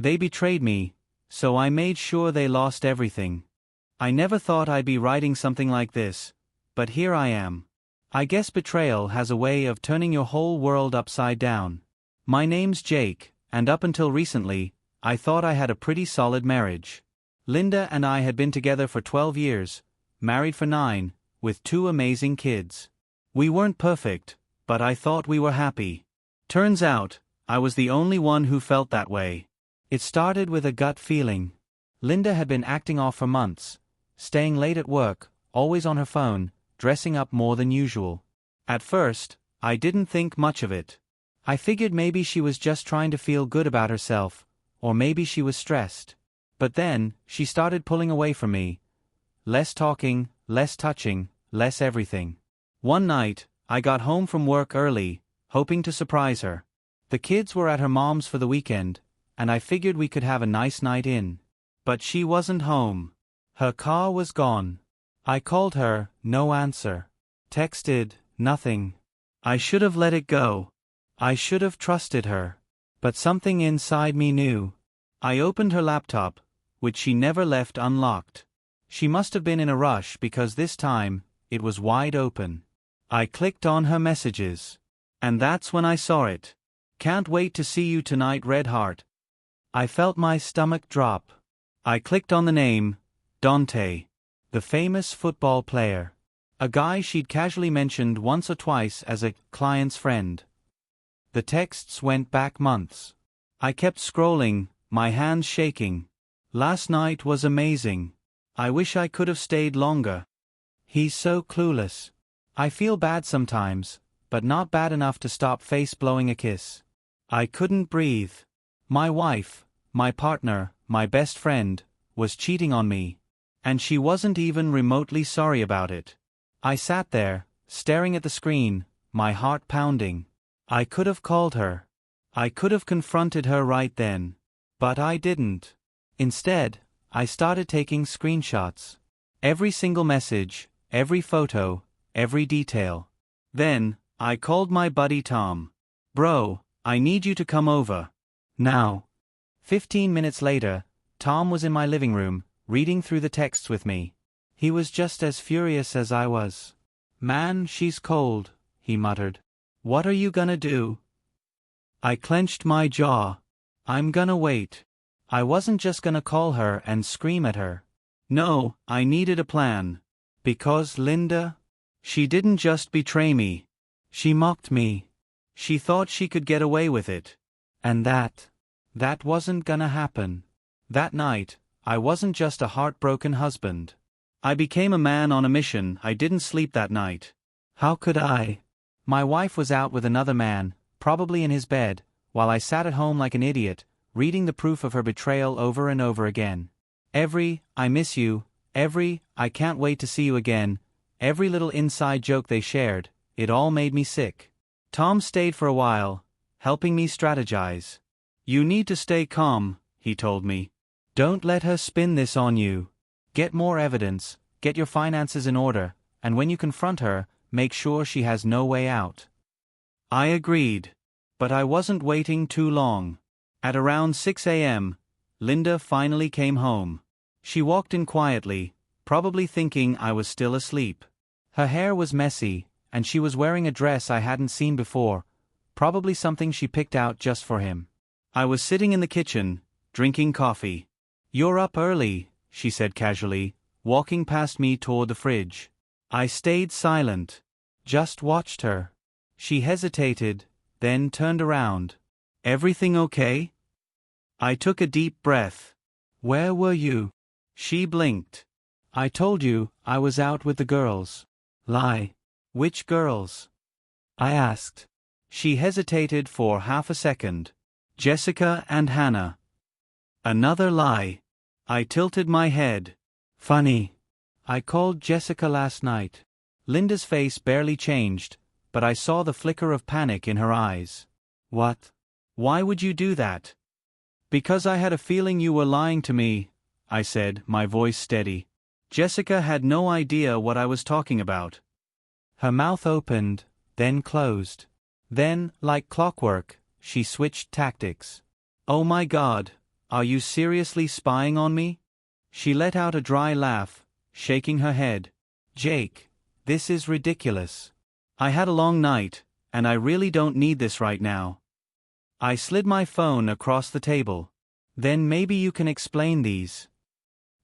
They betrayed me, so I made sure they lost everything. I never thought I'd be writing something like this, but here I am. I guess betrayal has a way of turning your whole world upside down. My name's Jake, and up until recently, I thought I had a pretty solid marriage. Linda and I had been together for 12 years, married for 9, with 2 amazing kids. We weren't perfect, but I thought we were happy. Turns out, I was the only one who felt that way. It started with a gut feeling. Linda had been acting off for months, staying late at work, always on her phone, dressing up more than usual. At first, I didn't think much of it. I figured maybe she was just trying to feel good about herself, or maybe she was stressed. But then, she started pulling away from me. Less talking, less touching, less everything. One night, I got home from work early, hoping to surprise her. The kids were at her mom's for the weekend, and I figured we could have a nice night in. But she wasn't home. Her car was gone. I called her, no answer. Texted, nothing. I should have let it go. I should have trusted her. But something inside me knew. I opened her laptop, which she never left unlocked. She must have been in a rush because this time, it was wide open. I clicked on her messages. And that's when I saw it. Can't wait to see you tonight, Red Heart. I felt my stomach drop. I clicked on the name, Dante, the famous football player. A guy she'd casually mentioned once or twice as a client's friend. The texts went back months. I kept scrolling, my hands shaking. Last night was amazing. I wish I could have stayed longer. He's so clueless. I feel bad sometimes, but not bad enough to stop face-blowing a kiss. I couldn't breathe. My wife, my partner, my best friend, was cheating on me. And she wasn't even remotely sorry about it. I sat there, staring at the screen, my heart pounding. I could have called her. I could have confronted her right then. But I didn't. Instead, I started taking screenshots. Every single message, every photo, every detail. Then, I called my buddy Tom. Bro, I need you to come over. Now. 15 minutes later, Tom was in my living room, reading through the texts with me. He was just as furious as I was. Man, she's cold, he muttered. What are you gonna do? I clenched my jaw. I'm gonna wait. I wasn't just gonna call her and scream at her. No, I needed a plan. Because Linda? She didn't just betray me. She mocked me. She thought she could get away with it. And that wasn't gonna happen. That night, I wasn't just a heartbroken husband. I became a man on a mission. I didn't sleep that night. How could I? My wife was out with another man, probably in his bed, while I sat at home like an idiot, reading the proof of her betrayal over and over again. Every, I miss you, every, I can't wait to see you again, every little inside joke they shared, it all made me sick. Tom stayed for a while, helping me strategize. You need to stay calm, he told me. Don't let her spin this on you. Get more evidence, get your finances in order, and when you confront her, make sure she has no way out. I agreed. But I wasn't waiting too long. At around 6 a.m., Linda finally came home. She walked in quietly, probably thinking I was still asleep. Her hair was messy, and she was wearing a dress I hadn't seen before, probably something she picked out just for him. I was sitting in the kitchen, drinking coffee. You're up early, she said casually, walking past me toward the fridge. I stayed silent. Just watched her. She hesitated, then turned around. Everything okay? I took a deep breath. Where were you? She blinked. I told you, I was out with the girls. Lie. Which girls? I asked. She hesitated for half a second. Jessica and Hannah. Another lie. I tilted my head. Funny. I called Jessica last night. Linda's face barely changed, but I saw the flicker of panic in her eyes. What? Why would you do that? Because I had a feeling you were lying to me, I said, my voice steady. Jessica had no idea what I was talking about. Her mouth opened, then closed. Then, like clockwork, she switched tactics. Oh my God, Are you seriously spying on me? She let out a dry laugh, shaking her head. Jake, this is ridiculous. I had a long night, and I really don't need this right now. I slid my phone across the table. Then maybe you can explain these.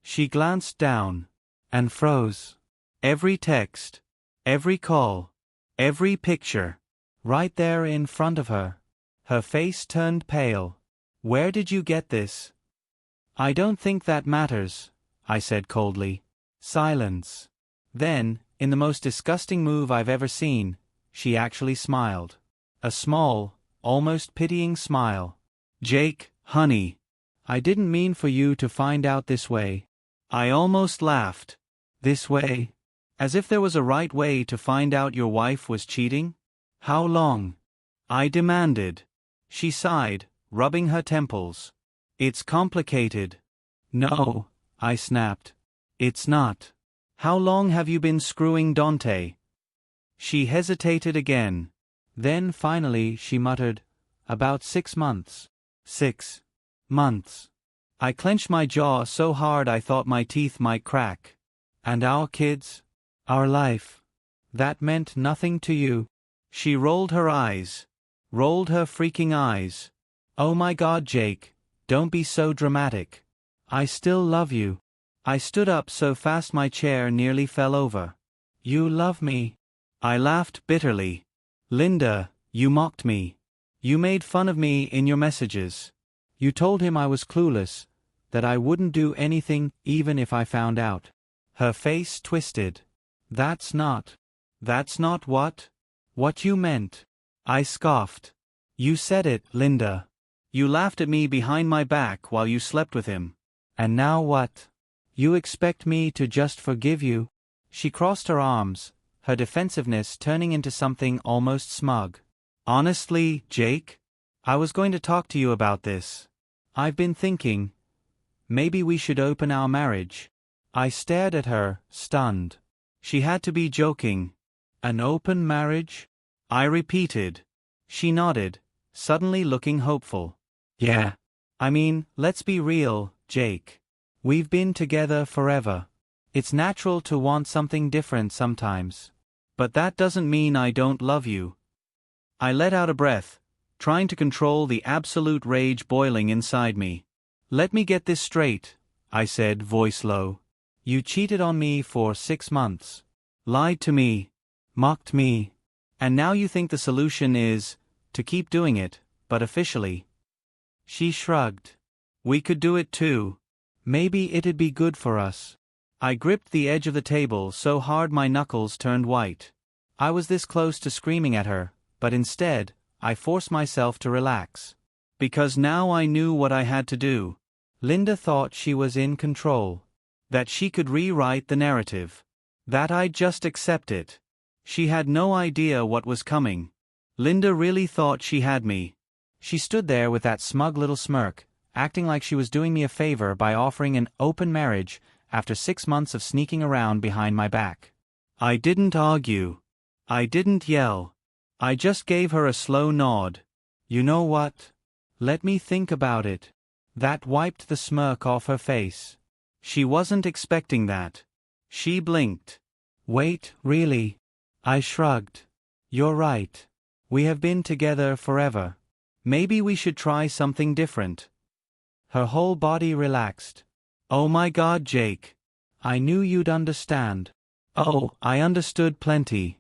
She glanced down and froze. Every text, every call, every picture, right there in front of her. Her face turned pale. Where did you get this? I don't think that matters, I said coldly. Silence. Then, in the most disgusting move I've ever seen, she actually smiled. A small, almost pitying smile. Jake, honey, I didn't mean for you to find out this way. I almost laughed. This way? As if there was a right way to find out your wife was cheating? How long? I demanded. She sighed, rubbing her temples. It's complicated. No, I snapped. It's not. How long have you been screwing Dante? She hesitated again. Then finally she muttered, about 6 months. 6 months. I clenched my jaw so hard I thought my teeth might crack. And our kids? Our life? That meant nothing to you? She rolled her eyes. Rolled her freaking eyes. Oh my God, Jake, don't be so dramatic. I still love you. I stood up so fast my chair nearly fell over. You love me? I laughed bitterly. Linda, you mocked me. You made fun of me in your messages. You told him I was clueless, that I wouldn't do anything even if I found out. Her face twisted. That's not what? What you meant. I scoffed. You said it, Linda. You laughed at me behind my back while you slept with him. And now what? You expect me to just forgive you? She crossed her arms, her defensiveness turning into something almost smug. Honestly, Jake, I was going to talk to you about this. I've been thinking, maybe we should open our marriage. I stared at her, stunned. She had to be joking. An open marriage? I repeated. She nodded, suddenly looking hopeful. Yeah. I mean, let's be real, Jake. We've been together forever. It's natural to want something different sometimes. But that doesn't mean I don't love you. I let out a breath, trying to control the absolute rage boiling inside me. Let me get this straight, I said, voice low. You cheated on me for 6 months. Lied to me. Mocked me. And now you think the solution is to keep doing it, but officially. She shrugged. We could do it too. Maybe it'd be good for us. I gripped the edge of the table so hard my knuckles turned white. I was this close to screaming at her, but instead, I forced myself to relax. Because now I knew what I had to do. Linda thought she was in control. That she could rewrite the narrative. That I'd just accept it. She had no idea what was coming. Linda really thought she had me. She stood there with that smug little smirk, acting like she was doing me a favor by offering an open marriage after 6 months of sneaking around behind my back. I didn't argue. I didn't yell. I just gave her a slow nod. You know what? Let me think about it. That wiped the smirk off her face. She wasn't expecting that. She blinked. Wait, really? I shrugged. You're right. We have been together forever. Maybe we should try something different. Her whole body relaxed. Oh my God, Jake. I knew you'd understand. Oh, I understood plenty.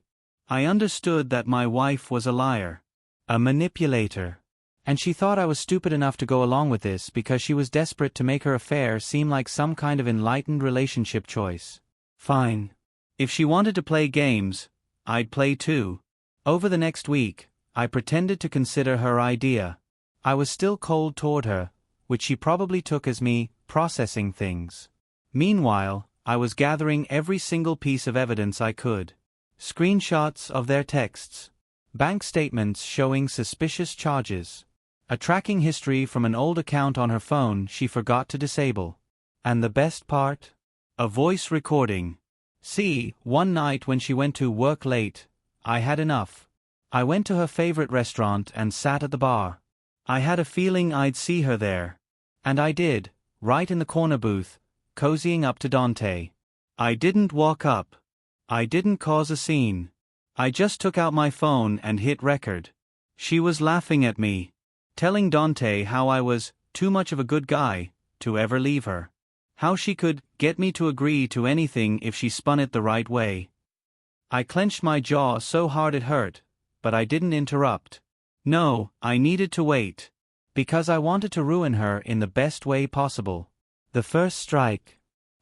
I understood that my wife was a liar. A manipulator. And she thought I was stupid enough to go along with this because she was desperate to make her affair seem like some kind of enlightened relationship choice. Fine. If she wanted to play games, I'd play too. Over the next week, I pretended to consider her idea. I was still cold toward her, which she probably took as me processing things. Meanwhile, I was gathering every single piece of evidence I could. Screenshots of their texts. Bank statements showing suspicious charges. A tracking history from an old account on her phone she forgot to disable. And the best part? A voice recording. See, one night when she went to work late, I had enough. I went to her favorite restaurant and sat at the bar. I had a feeling I'd see her there. And I did, right in the corner booth, cozying up to Dante. I didn't walk up. I didn't cause a scene. I just took out my phone and hit record. She was laughing at me, telling Dante how I was too much of a good guy to ever leave her. How she could get me to agree to anything if she spun it the right way. I clenched my jaw so hard it hurt, but I didn't interrupt. No, I needed to wait. Because I wanted to ruin her in the best way possible. The first strike.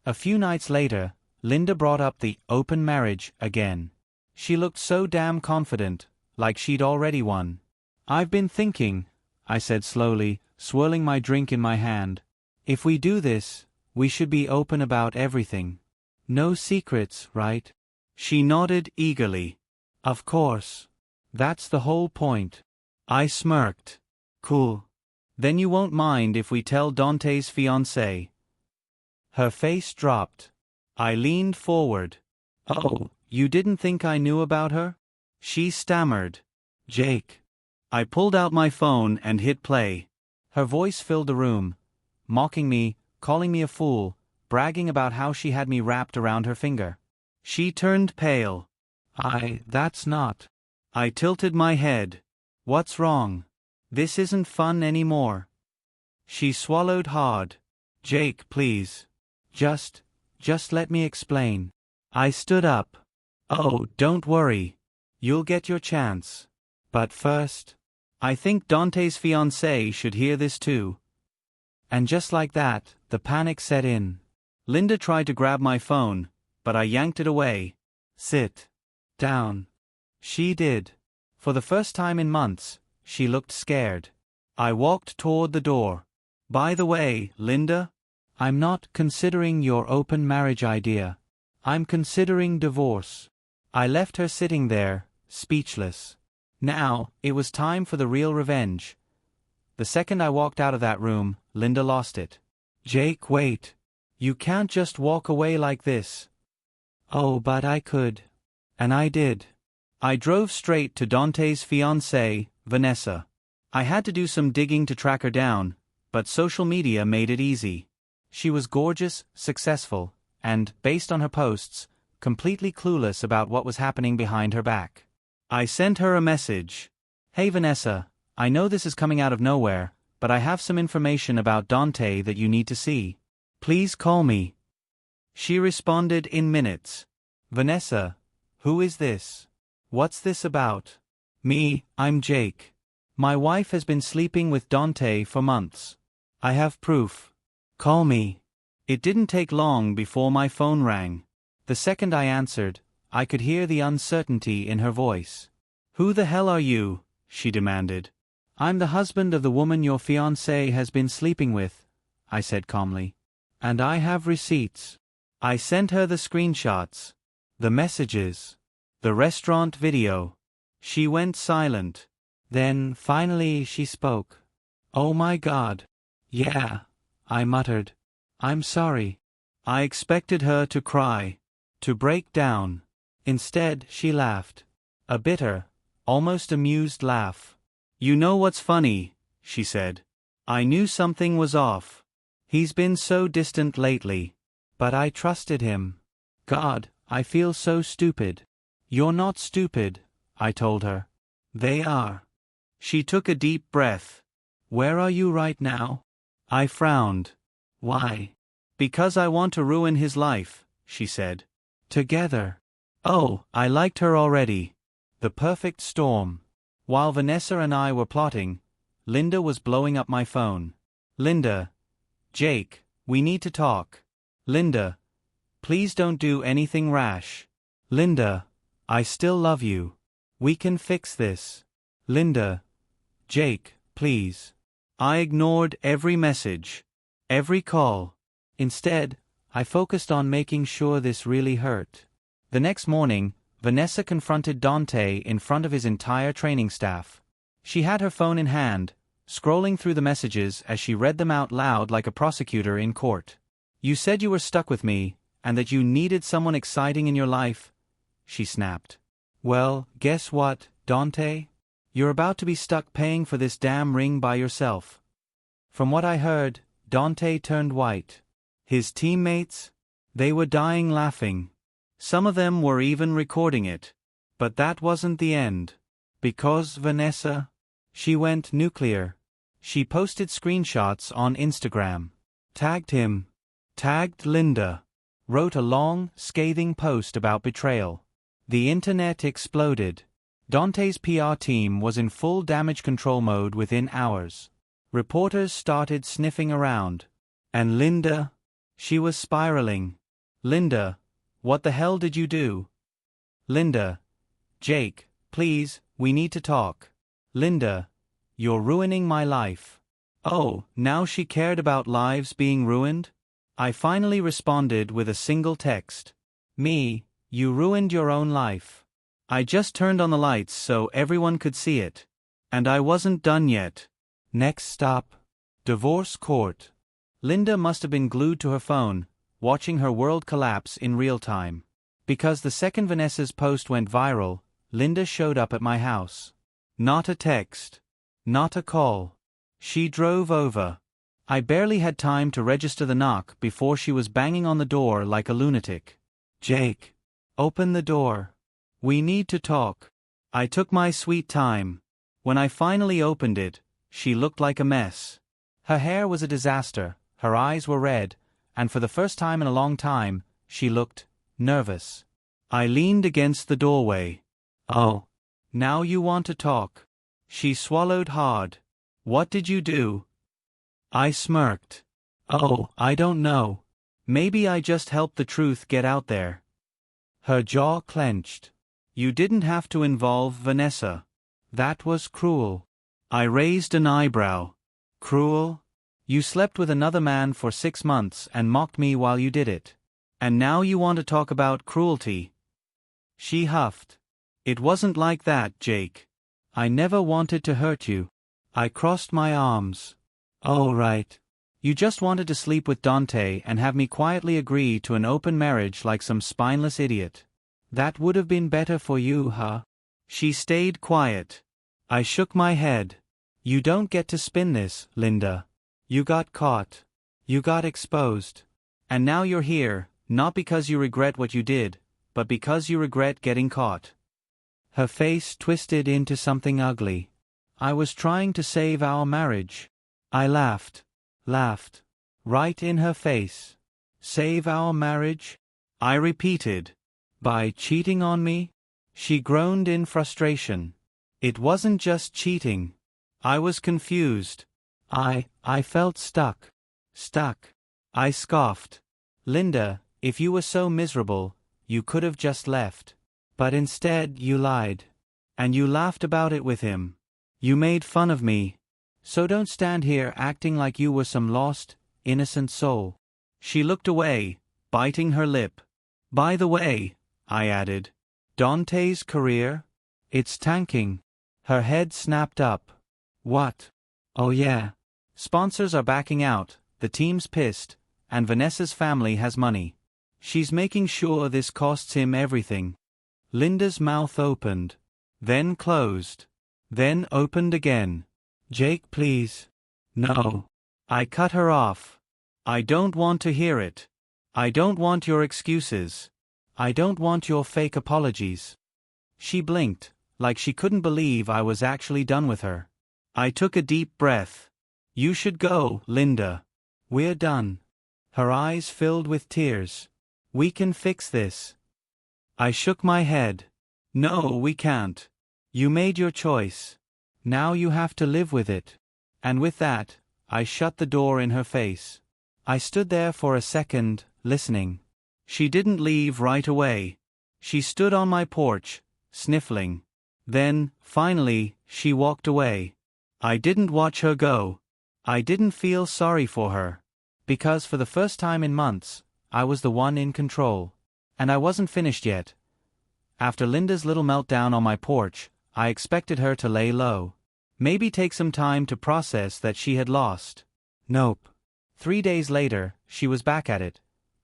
A few nights later, Linda brought up the open marriage again. She looked so damn confident, like she'd already won. I've been thinking, I said slowly, swirling my drink in my hand. If we do this, we should be open about everything. No secrets, right? She nodded eagerly. Of course. That's the whole point. I smirked. Cool. Then you won't mind if we tell Dante's fiancé. Her face dropped. I leaned forward. Oh, you didn't think I knew about her? She stammered. Jake. I pulled out my phone and hit play. Her voice filled the room, mocking me, calling me a fool, bragging about how she had me wrapped around her finger. She turned pale. That's not. I tilted my head. What's wrong? This isn't fun anymore. She swallowed hard. Jake, please. Just let me explain. I stood up. Oh, don't worry. You'll get your chance. But first, I think Dante's fiancé should hear this too. And just like that, the panic set in. Linda tried to grab my phone, but I yanked it away. Sit down. She did. For the first time in months, she looked scared. I walked toward the door. By the way, Linda, I'm not considering your open marriage idea. I'm considering divorce. I left her sitting there, speechless. Now, it was time for the real revenge. The second I walked out of that room, Linda lost it. Jake, wait. You can't just walk away like this. Oh, but I could. And I did. I drove straight to Dante's fiancée, Vanessa. I had to do some digging to track her down, but social media made it easy. She was gorgeous, successful, and, based on her posts, completely clueless about what was happening behind her back. I sent her a message. Hey Vanessa, I know this is coming out of nowhere, but I have some information about Dante that you need to see. Please call me. She responded in minutes. Vanessa, who is this? What's this about? Me, I'm Jake. My wife has been sleeping with Dante for months. I have proof. Call me. It didn't take long before my phone rang. The second I answered, I could hear the uncertainty in her voice. Who the hell are you? She demanded. I'm the husband of the woman your fiancé has been sleeping with, I said calmly. And I have receipts. I sent her the screenshots, the messages, the restaurant video. She went silent. Then, finally, she spoke. Oh my God. Yeah, I muttered. I'm sorry. I expected her to cry, to break down. Instead, she laughed. A bitter, almost amused laugh. You know what's funny, she said. I knew something was off. He's been so distant lately. But I trusted him. God, I feel so stupid. You're not stupid, I told her. They are. She took a deep breath. Where are you right now? I frowned. Why? Because I want to ruin his life, she said. Together. Oh, I liked her already. The perfect storm. While Vanessa and I were plotting, Linda was blowing up my phone. Linda. Jake, we need to talk. Linda. Please don't do anything rash. Linda. I still love you. We can fix this. Linda. Jake, please. I ignored every message, every call. Instead, I focused on making sure this really hurt. The next morning, Vanessa confronted Dante in front of his entire training staff. She had her phone in hand, scrolling through the messages as she read them out loud like a prosecutor in court. You said you were stuck with me, and that you needed someone exciting in your life, she snapped. Well, guess what, Dante? You're about to be stuck paying for this damn ring by yourself. From what I heard, Dante turned white. His teammates? They were dying laughing. Some of them were even recording it. But that wasn't the end. Because Vanessa? She went nuclear. She posted screenshots on Instagram. Tagged him. Tagged Linda. Wrote a long, scathing post about betrayal. The internet exploded. Dante's PR team was in full damage control mode within hours. Reporters started sniffing around. And Linda? She was spiraling. Linda, what the hell did you do? Linda, Jake, please, we need to talk. Linda, you're ruining my life. Oh, now she cared about lives being ruined? I finally responded with a single text. Me, you ruined your own life. I just turned on the lights so everyone could see it. And I wasn't done yet. Next stop. Divorce court. Linda must have been glued to her phone, watching her world collapse in real time. Because the second Vanessa's post went viral, Linda showed up at my house. Not a text. Not a call. She drove over. I barely had time to register the knock before she was banging on the door like a lunatic. Jake, open the door. We need to talk. I took my sweet time. When I finally opened it, she looked like a mess. Her hair was a disaster, her eyes were red, and for the first time in a long time, she looked nervous. I leaned against the doorway. Oh, now you want to talk. She swallowed hard. What did you do? I smirked. Oh, I don't know. Maybe I just helped the truth get out there. Her jaw clenched. You didn't have to involve Vanessa. That was cruel. I raised an eyebrow. Cruel? You slept with another man for 6 months and mocked me while you did it. And now you want to talk about cruelty? She huffed. It wasn't like that, Jake. I never wanted to hurt you. I crossed my arms. Oh, right. You just wanted to sleep with Dante and have me quietly agree to an open marriage like some spineless idiot. That would have been better for you, huh? She stayed quiet. I shook my head. You don't get to spin this, Linda. You got caught. You got exposed. And now you're here, not because you regret what you did, but because you regret getting caught. Her face twisted into something ugly. I was trying to save our marriage. I laughed. Laughed. Right in her face. Save our marriage? I repeated. By cheating on me? She groaned in frustration. It wasn't just cheating. I was confused. I felt stuck. Stuck. I scoffed. Linda, if you were so miserable, you could have just left. But instead you lied. And you laughed about it with him. You made fun of me. So don't stand here acting like you were some lost, innocent soul. She looked away, biting her lip. By the way, I added, Dante's career? It's tanking. Her head snapped up. What? Oh yeah. Sponsors are backing out, the team's pissed, and Vanessa's family has money. She's making sure this costs him everything. Linda's mouth opened. Then closed. Then opened again. Jake, please. No. I cut her off. I don't want to hear it. I don't want your excuses. I don't want your fake apologies. She blinked, like she couldn't believe I was actually done with her. I took a deep breath. You should go, Linda. We're done. Her eyes filled with tears. We can fix this. I shook my head. No, we can't. You made your choice. Now you have to live with it. And with that, I shut the door in her face. I stood there for a second, listening. She didn't leave right away. She stood on my porch, sniffling. Then, finally, she walked away. I didn't watch her go. I didn't feel sorry for her. Because for the first time in months, I was the one in control. And I wasn't finished yet. After Linda's little meltdown on my porch, I expected her to lay low. Maybe take some time to process that she had lost. Nope. 3 days later, she was back at it.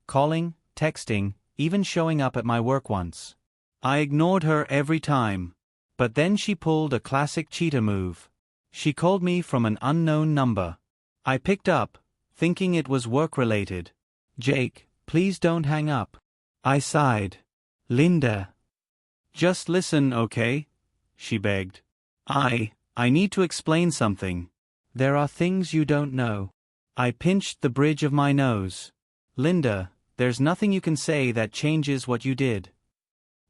Calling, texting, even showing up at my work once. I ignored her every time. But then she pulled a classic cheater move. She called me from an unknown number. I picked up, thinking it was work-related. Jake, please don't hang up. I sighed. Linda. Just listen, okay? She begged. I need to explain something. There are things you don't know. I pinched the bridge of my nose. Linda, there's nothing you can say that changes what you did.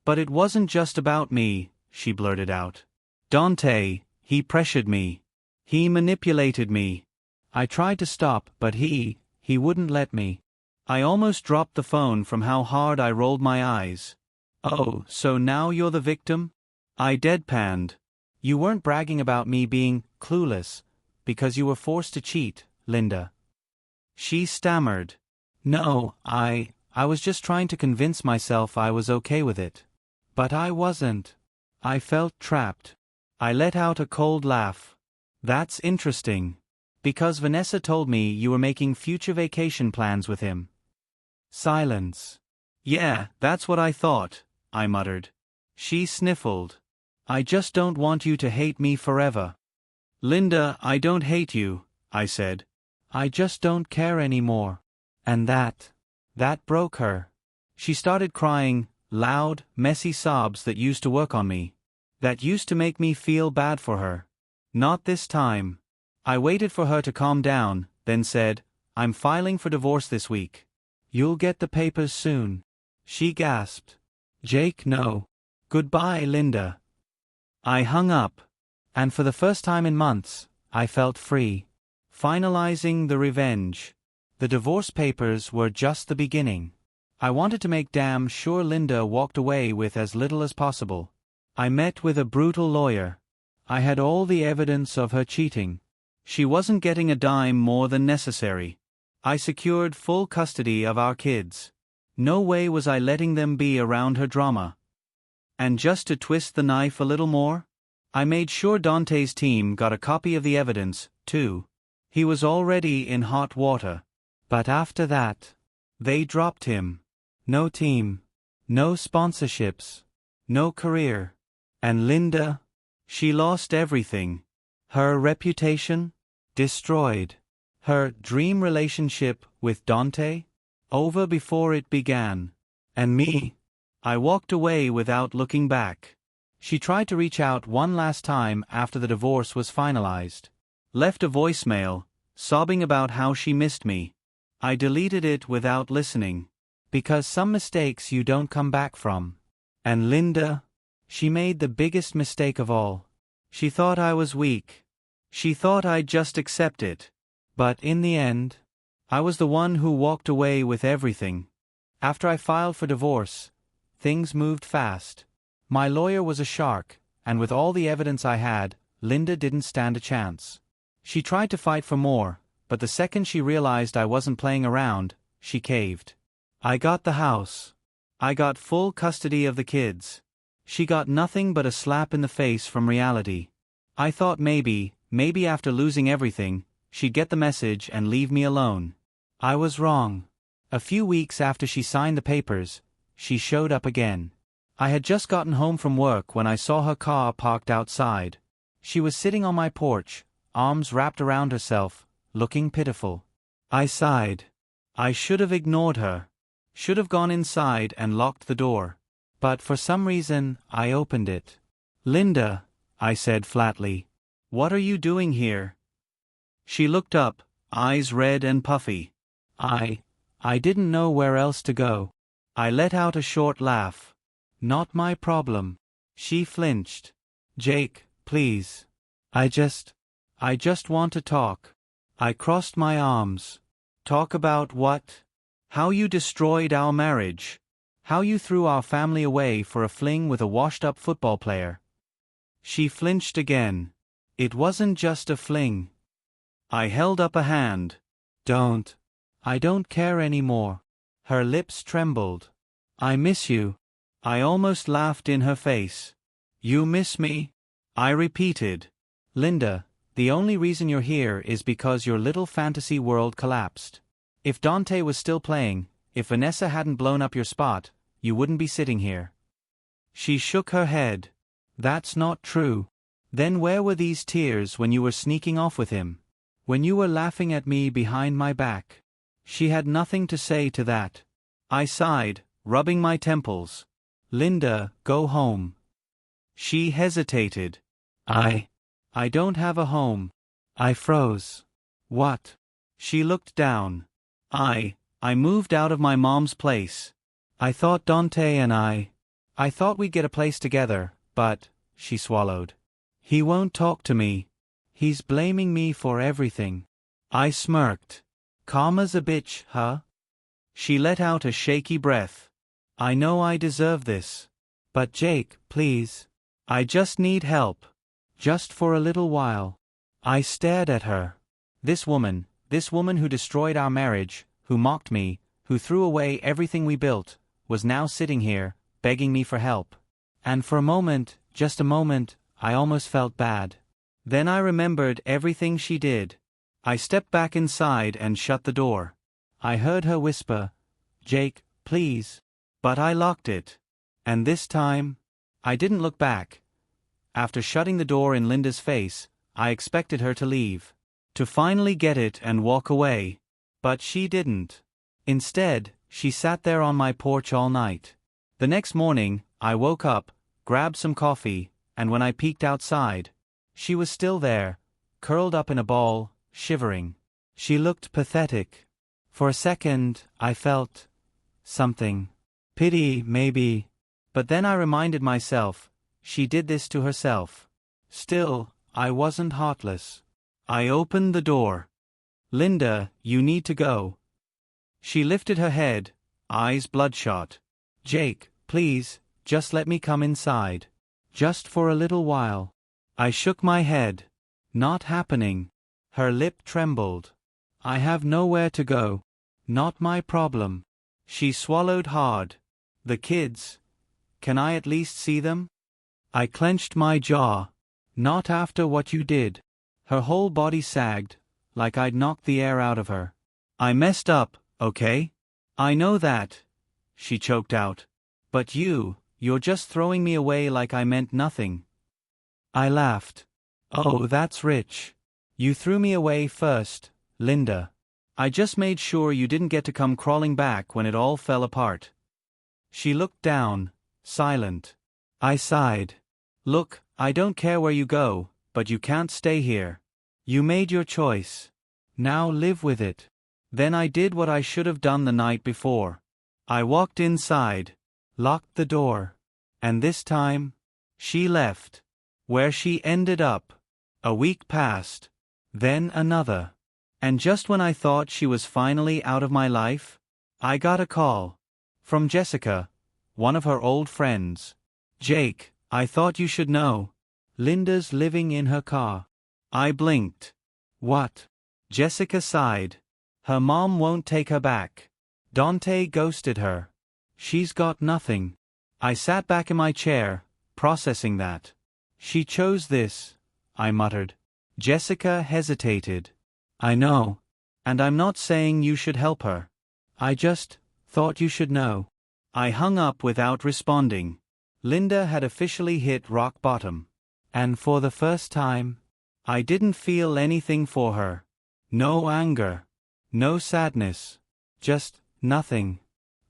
But it wasn't just about me, she blurted out. Dante, he pressured me. He manipulated me. I tried to stop, but he wouldn't let me. I almost dropped the phone from how hard I rolled my eyes. Oh, so now you're the victim? I deadpanned. You weren't bragging about me being clueless, because you were forced to cheat, Linda. She stammered. No, I was just trying to convince myself I was okay with it. But I wasn't. I felt trapped. I let out a cold laugh. That's interesting. Because Vanessa told me you were making future vacation plans with him. Silence. Yeah, that's what I thought, I muttered. She sniffled. I just don't want you to hate me forever. Linda, I don't hate you, I said. I just don't care anymore. And that broke her. She started crying, loud, messy sobs that used to work on me. That used to make me feel bad for her. Not this time. I waited for her to calm down, then said, I'm filing for divorce this week. You'll get the papers soon. She gasped. Jake, no. Goodbye, Linda. I hung up. And for the first time in months, I felt free. Finalizing the revenge. The divorce papers were just the beginning. I wanted to make damn sure Linda walked away with as little as possible. I met with a brutal lawyer. I had all the evidence of her cheating. She wasn't getting a dime more than necessary. I secured full custody of our kids. No way was I letting them be around her drama. And just to twist the knife a little more, I made sure Dante's team got a copy of the evidence, too. He was already in hot water. But after that, they dropped him. No team. No sponsorships. No career. And Linda? She lost everything. Her reputation? Destroyed. Her dream relationship with Dante? Over before it began. And me? I walked away without looking back. She tried to reach out one last time after the divorce was finalized. Left a voicemail, sobbing about how she missed me. I deleted it without listening. Because some mistakes you don't come back from. And Linda? She made the biggest mistake of all. She thought I was weak. She thought I'd just accept it. But in the end, I was the one who walked away with everything. After I filed for divorce, things moved fast. My lawyer was a shark, and with all the evidence I had, Linda didn't stand a chance. She tried to fight for more, but the second she realized I wasn't playing around, she caved. I got the house. I got full custody of the kids. She got nothing but a slap in the face from reality. I thought maybe after losing everything, she'd get the message and leave me alone. I was wrong. A few weeks after she signed the papers, she showed up again. I had just gotten home from work when I saw her car parked outside. She was sitting on my porch, arms wrapped around herself, looking pitiful. I sighed. I should have ignored her. Should have gone inside and locked the door. But for some reason, I opened it. Linda, I said flatly. What are you doing here? She looked up, eyes red and puffy. I didn't know where else to go. I let out a short laugh. Not my problem. She flinched. Jake, please. I just want to talk. I crossed my arms. Talk about what? How you destroyed our marriage. How you threw our family away for a fling with a washed-up football player. She flinched again. It wasn't just a fling. I held up a hand. Don't. I don't care anymore. Her lips trembled. I miss you. I almost laughed in her face. You miss me? I repeated. Linda, the only reason you're here is because your little fantasy world collapsed. If Dante was still playing, if Vanessa hadn't blown up your spot, you wouldn't be sitting here. She shook her head. That's not true. Then where were these tears when you were sneaking off with him? When you were laughing at me behind my back. She had nothing to say to that. I sighed, rubbing my temples. Linda, go home. She hesitated. I don't have a home. I froze. What? She looked down. I moved out of my mom's place. I thought Dante and I thought we'd get a place together, but, she swallowed. He won't talk to me. He's blaming me for everything. I smirked. Karma's a bitch, huh? She let out a shaky breath. I know I deserve this. But Jake, please. I just need help. Just for a little while. I stared at her. This woman who destroyed our marriage, who mocked me, who threw away everything we built, was now sitting here, begging me for help. And for a moment, just a moment, I almost felt bad. Then I remembered everything she did. I stepped back inside and shut the door. I heard her whisper, Jake, please. But I locked it. And this time, I didn't look back. After shutting the door in Linda's face, I expected her to leave. To finally get it and walk away. But she didn't. Instead, she sat there on my porch all night. The next morning, I woke up, grabbed some coffee, and when I peeked outside, she was still there, curled up in a ball, shivering. She looked pathetic. For a second, I felt something. Pity, maybe. But then I reminded myself, she did this to herself. Still, I wasn't heartless. I opened the door. Linda, you need to go. She lifted her head, eyes bloodshot. Jake, please, just let me come inside. Just for a little while. I shook my head. Not happening. Her lip trembled. I have nowhere to go. Not my problem. She swallowed hard. The kids. Can I at least see them? I clenched my jaw. Not after what you did. Her whole body sagged, like I'd knocked the air out of her. I messed up, okay? I know that. She choked out. But you're just throwing me away like I meant nothing. I laughed. Oh, that's rich. You threw me away first, Linda. I just made sure you didn't get to come crawling back when it all fell apart. She looked down, silent. I sighed. Look, I don't care where you go, but you can't stay here. You made your choice. Now live with it. Then I did what I should have done the night before. I walked inside, locked the door. And this time, she left. Where she ended up. A week passed. Then another. And just when I thought she was finally out of my life, I got a call. From Jessica, one of her old friends. Jake, I thought you should know. Linda's living in her car. I blinked. What? Jessica sighed. Her mom won't take her back. Dante ghosted her. She's got nothing. I sat back in my chair, processing that. She chose this, I muttered. Jessica hesitated. I know. And I'm not saying you should help her. I just thought you should know. I hung up without responding. Linda had officially hit rock bottom. And for the first time, I didn't feel anything for her. No anger. No sadness. Just nothing.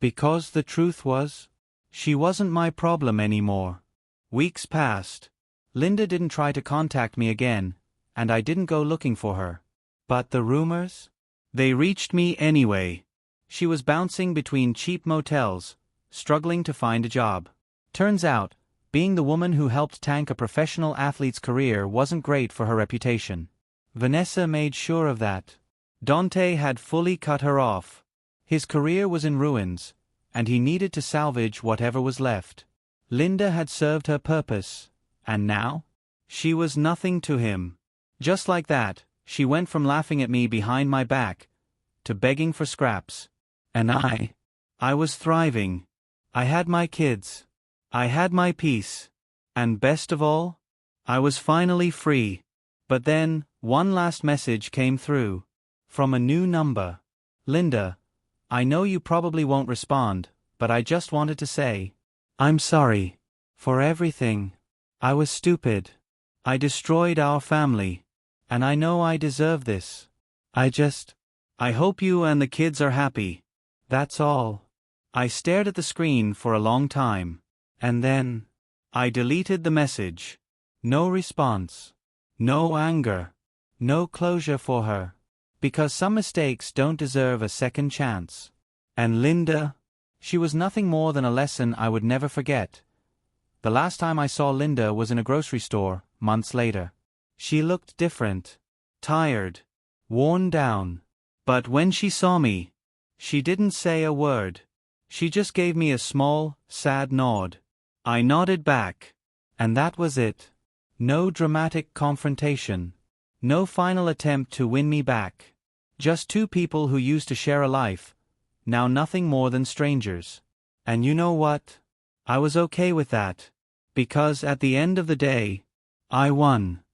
Because the truth was, she wasn't my problem anymore. Weeks passed. Linda didn't try to contact me again, and I didn't go looking for her. But the rumors? They reached me anyway. She was bouncing between cheap motels, struggling to find a job. Turns out, being the woman who helped tank a professional athlete's career wasn't great for her reputation. Vanessa made sure of that. Dante had fully cut her off. His career was in ruins, and he needed to salvage whatever was left. Linda had served her purpose, and now? She was nothing to him. Just like that, she went from laughing at me behind my back to begging for scraps. And I was thriving. I had my kids. I had my peace. And best of all, I was finally free. But then, one last message came through. From a new number. Linda, I know you probably won't respond, but I just wanted to say, I'm sorry. For everything. I was stupid. I destroyed our family. And I know I deserve this. I hope you and the kids are happy. That's all. I stared at the screen for a long time. And then I deleted the message. No response. No anger. No closure for her. Because some mistakes don't deserve a second chance. And Linda? She was nothing more than a lesson I would never forget. The last time I saw Linda was in a grocery store, months later. She looked different. Tired. Worn down. But when she saw me, she didn't say a word. She just gave me a small, sad nod. I nodded back. And that was it. No dramatic confrontation. No final attempt to win me back. Just two people who used to share a life, now nothing more than strangers. And you know what? I was okay with that. Because at the end of the day, I won.